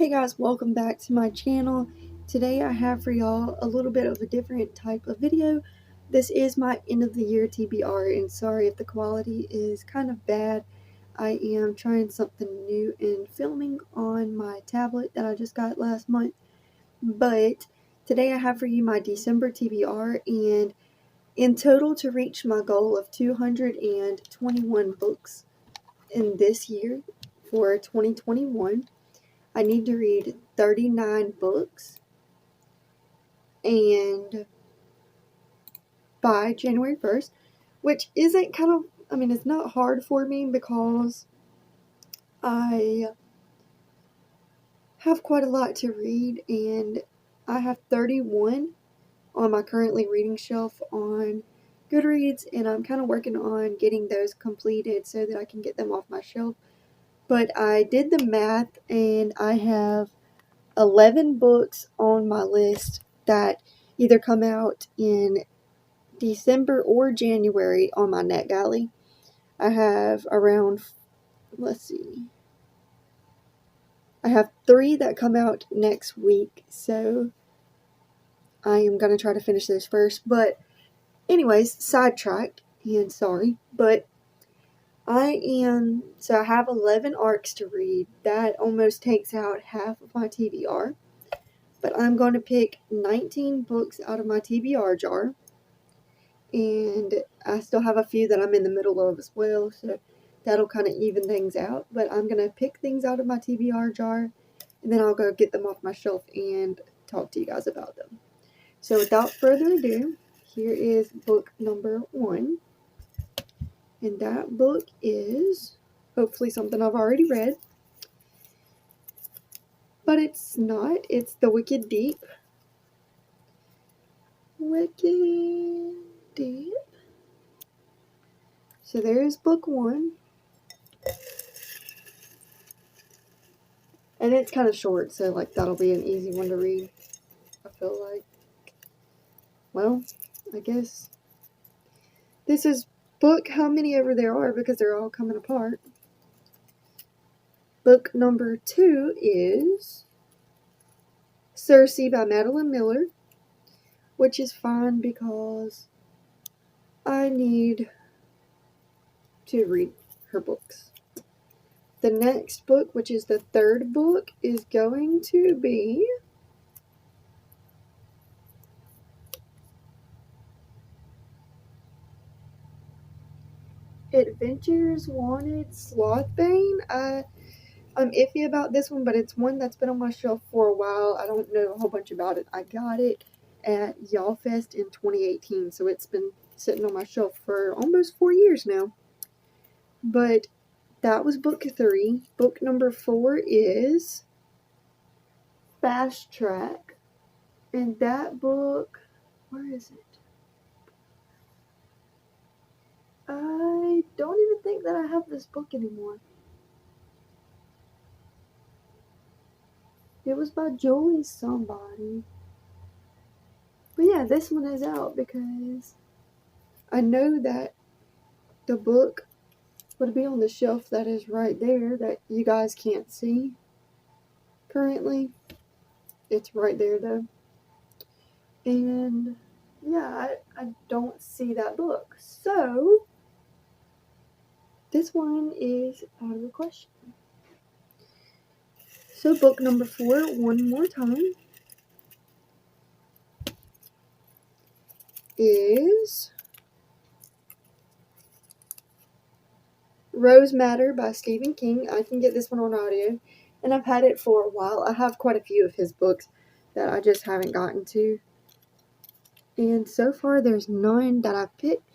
Hey guys, welcome back to my channel. Today I have for y'all a little bit of a different type of video. This is my end of the year TBR, and sorry if the quality is kind of bad. I am trying something new and filming on my tablet that I just got last month. But today I have for you my December TBR, and in total to reach my goal of 221 books in this year for 2021. I need to read 39 books, and by January 1st, which isn't it's not hard for me because I have quite a lot to read, and I have 31 on my currently reading shelf on Goodreads, and I'm kind of working on getting those completed so that I can get them off my shelf. But I did the math, and I have 11 books on my list that either come out in December or January on my NetGalley. I have around, let's see, I have 3 that come out next week, so I am going to try to finish those first. But anyways, sidetracked, and sorry, but I have 11 arcs to read. That almost takes out half of my TBR. But I'm going to pick 19 books out of my TBR jar. And I still have a few that I'm in the middle of as well, so that'll kind of even things out. But I'm going to pick things out of my TBR jar, and then I'll go get them off my shelf and talk to you guys about them. So without further ado, here is book number 1. And that book is hopefully something I've already read. But it's not. It's The Wicked Deep. Wicked Deep. So there's book 1. And it's kind of short, so like that'll be an easy one to read, I feel like. Well, I guess this is book how many ever there are because they're all coming apart. Book number 2 is Circe by Madeline Miller, which is fine because I need to read her books. The next book, which is the 3rd book, is going to be Adventures Wanted Slothbane. I'm iffy about this one, but it's one that's been on my shelf for a while. I don't know a whole bunch about it. I got it at Y'all Fest in 2018, so it's been sitting on my shelf for almost 4 years now. But that was book 3. Book number 4 is Fast Track. And that book, where is it? I don't even think that I have this book anymore. It was by Joey somebody. But yeah, this one is out because I know that the book would be on the shelf that is right there that you guys can't see currently. It's right there though. And yeah, I don't see that book. So this one is out of the question. So book number 4, one more time, is Rose Matter by Stephen King. I can get this one on audio, and I've had it for a while. I have quite a few of his books that I just haven't gotten to. And so far, there's none that I've picked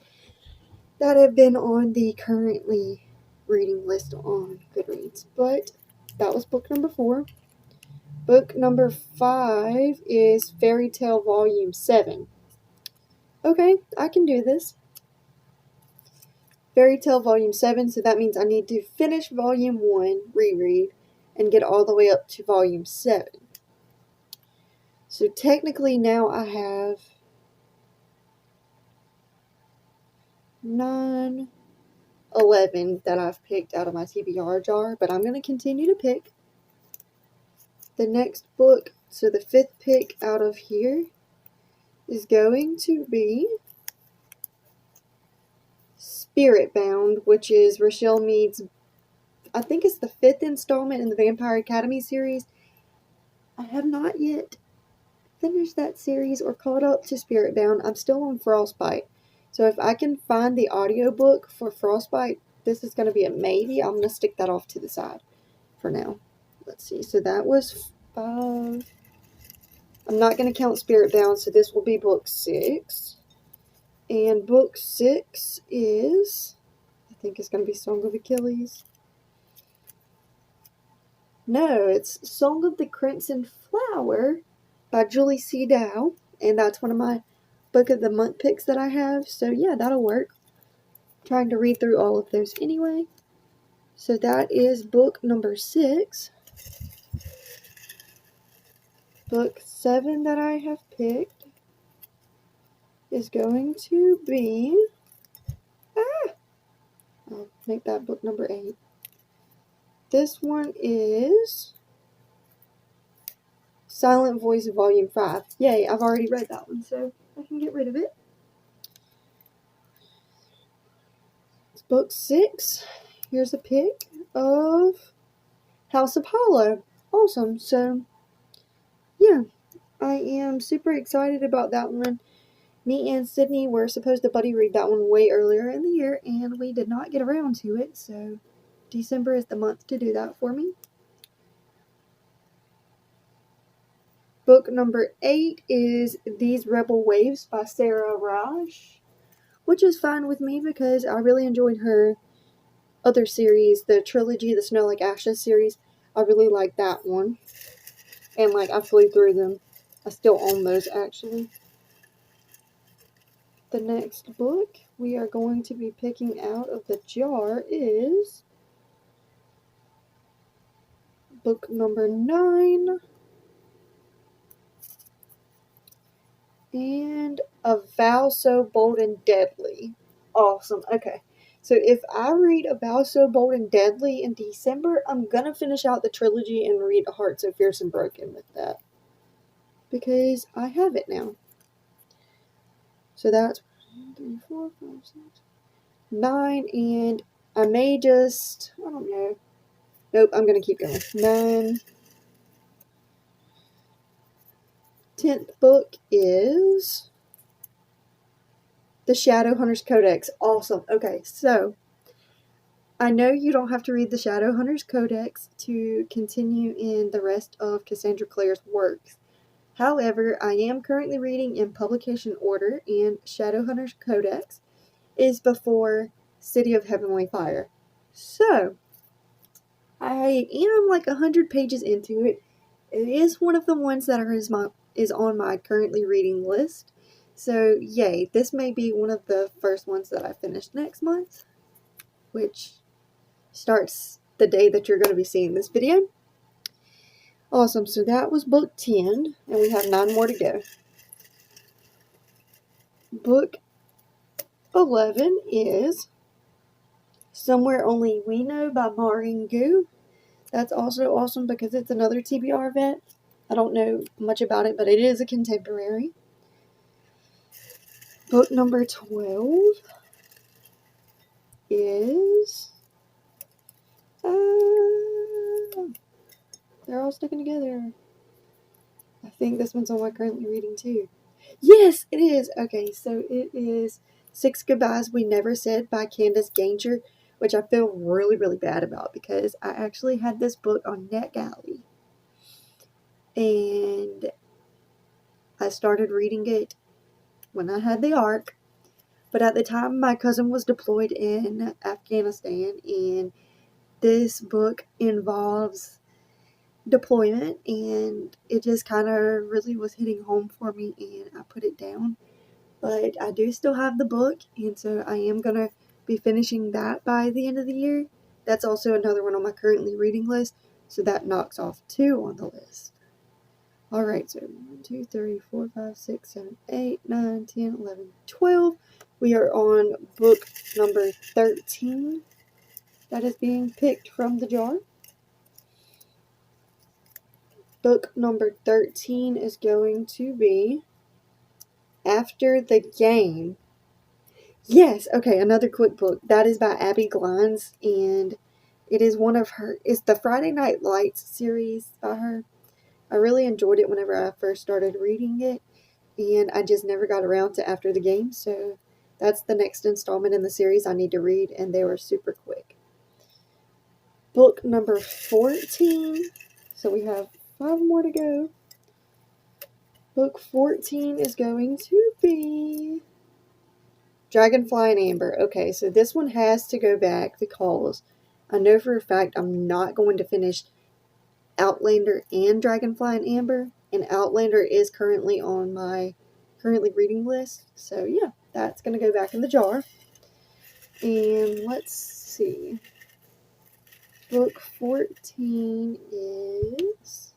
that have been on the currently reading list on Goodreads. But that was book number 4. Book number 5 is Fairy Tale Volume 7. Okay, I can do this. Fairy Tale Volume 7, so that means I need to finish Volume 1, reread, and get all the way up to Volume 7. So technically now I have 9, 11 that I've picked out of my TBR jar, but I'm going to continue to pick. The next book, so the 5th pick out of here, is going to be Spirit Bound, which is Rochelle Mead's, I think it's the 5th installment in the Vampire Academy series. I have not yet finished that series or caught up to Spirit Bound. I'm still on Frostbite. So if I can find the audiobook for Frostbite, this is going to be a maybe. I'm going to stick that off to the side for now. Let's see. So that was 5. I'm not going to count Spirit Bound, so this will be book 6. And book 6 is, I think it's going to be Song of Achilles. No, it's Song of the Crimson Flower by Julie C. Dow. And that's one of my book of the month picks that I have. So yeah, that'll work. Trying to read through all of those anyway. So that is book number 6. Book 7 that I have picked is going to be, I'll make that book number 8. This one is Silent Voice Volume 5. Yay, I've already read that one, so I can get rid of it. It's book 6. Here's a pic of House of Hollow. Awesome. So, yeah, I am super excited about that one. Me and Sydney were supposed to buddy read that one way earlier in the year, and we did not get around to it, so December is the month to do that for me. Book number 8 is These Rebel Waves by Sarah Raj, which is fine with me because I really enjoyed her other series, the trilogy, the Snow Like Ashes series. I really like that one. And like I flew through them. I still own those actually. The next book we are going to be picking out of the jar is book number 9. And A Vow So Bold and Deadly. Awesome. Okay. So if I read A Vow So Bold and Deadly in December, I'm going to finish out the trilogy and read A Heart So Fierce and Broken with that. Because I have it now. So that's 1, 3, 4, 5, 6, 9. And I may just, I don't know. Nope, I'm going to keep going. 9. 10th book is The Shadowhunters Codex. Awesome. Okay, so I know you don't have to read the Shadowhunters Codex to continue in the rest of Cassandra Clare's works. However, I am currently reading in publication order, and Shadowhunters Codex is before City of Heavenly Fire. So, I am like 100 pages into it. It is one of the ones that is on my currently reading list. So, yay, this may be one of the first ones that I finish next month, which starts the day that you're going to be seeing this video. Awesome, so that was book 10, and we have 9 more to go. Book 11 is Somewhere Only We Know by Maureen Gu. That's also awesome because it's another TBR vet. I don't know much about it, but it is a contemporary. Book number 12 is... they're all sticking together. I think this one's on my currently reading too. Yes, it is. Okay, so it is 6 Goodbyes We Never Said by Candace Ganger, which I feel really, really bad about because I actually had this book on NetGalley. And I started reading it when I had the ARC. But at the time, my cousin was deployed in Afghanistan, and this book involves deployment, and it just kind of really was hitting home for me, and I put it down. But I do still have the book, and so I am going to be finishing that by the end of the year. That's also another one on my currently reading list, so that knocks off 2 on the list. Alright, so 1, 2, 3, 4, 5, 6, 7, 8, 9, 10, 11, 12. We are on book number 13 that is being picked from the jar. Book number 13 is going to be After the Game. Yes, okay, another quick book. That is by Abby Glines, and it is it's the Friday Night Lights series by her. I really enjoyed it whenever I first started reading it, and I just never got around to After the Game, so that's the next installment in the series I need to read, and they were super quick. Book number 14, so we have 5 more to go. Book 14 is going to be Dragonfly and Amber. Okay, so this one has to go back because I know for a fact I'm not going to finish Outlander and Dragonfly and Amber, and Outlander is currently on my currently reading list. So yeah, that's going to go back in the jar. And let's see. Book 14 is...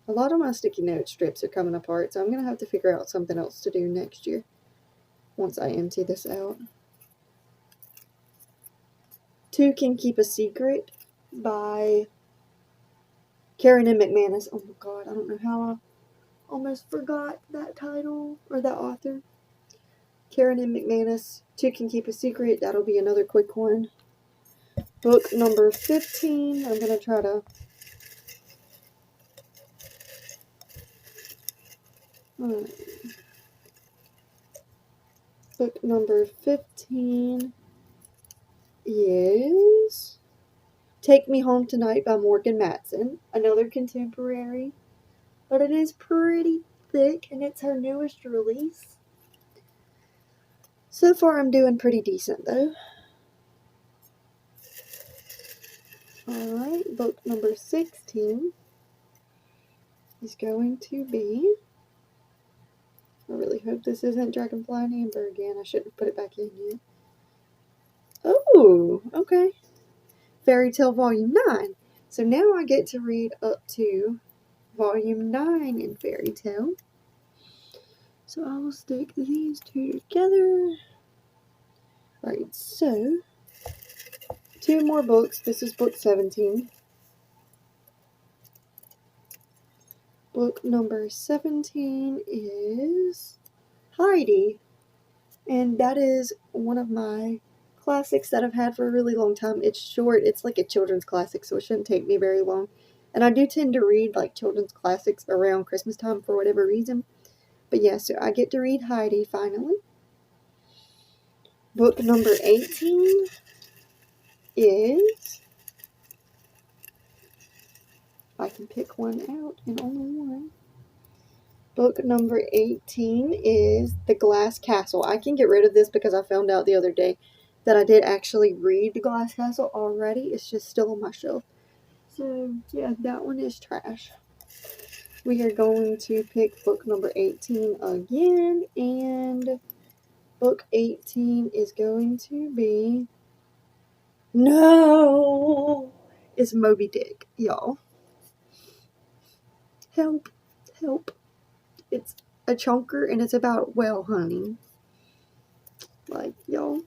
A lot of my sticky note strips are coming apart, so I'm going to have to figure out something else to do next year once I empty this out. Two Can Keep a Secret by Karen and McManus. Oh my god, I don't know how I almost forgot that title or that author. Karen and McManus, Two Can Keep a Secret. That'll be another quick one. Book number 15. I'm going to try to... Book number 15 is Take Me Home Tonight by Morgan Matson. Another contemporary, but it is pretty thick, and it's her newest release. So far, I'm doing pretty decent, though. Alright, book number 16 is going to be... I really hope this isn't Dragonfly and Amber again. I shouldn't have put it back in yet. Oh, okay. Fairy Tale Volume 9. So now I get to read up to Volume 9 in Fairy Tale. So I will stick these two together. Alright, so 2 more books. This is book 17. Book number 17 is Heidi. And that is one of my classics that I've had for a really long time. It's short. It's like a children's classic, so it shouldn't take me very long. And I do tend to read like children's classics around Christmas time for whatever reason. But yeah, so I get to read Heidi finally. Book number 18 is... I can pick one out and only one. Book number 18 is The Glass Castle. I can get rid of this because I found out the other day that I did actually read The Glass Castle already. It's just still on my shelf. So, yeah, that one is trash. We are going to pick book number 18 again, and book 18 is going to be... No! It's Moby Dick, y'all. Help. Help. It's a chunker, and it's about whale hunting. Like, y'all,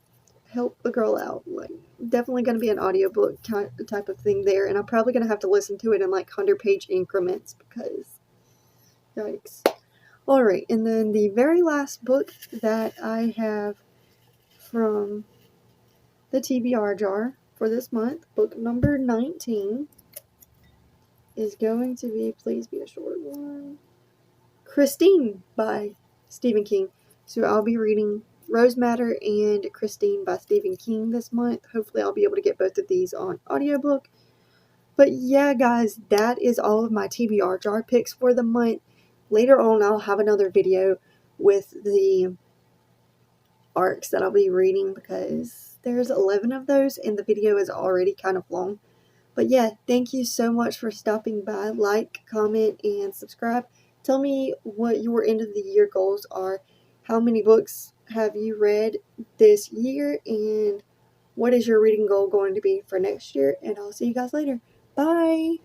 help a girl out. Like, definitely going to be an audiobook type of thing there, and I'm probably going to have to listen to it in like 100-page increments because, yikes. Alright, and then the very last book that I have from the TBR jar for this month, book number 19, is going to be, please be a short one, Christine by Stephen King. So I'll be reading Rose Matter and Christine by Stephen King this month. Hopefully I'll be able to get both of these on audiobook. But yeah, guys, that is all of my TBR jar picks for the month. Later on, I'll have another video with the arcs that I'll be reading because there's 11 of those and the video is already kind of long. But yeah, thank you so much for stopping by. Like, comment, and subscribe. Tell me what your end of the year goals are. How many books have you read this year? And what is your reading goal going to be for next year? And I'll see you guys later. Bye!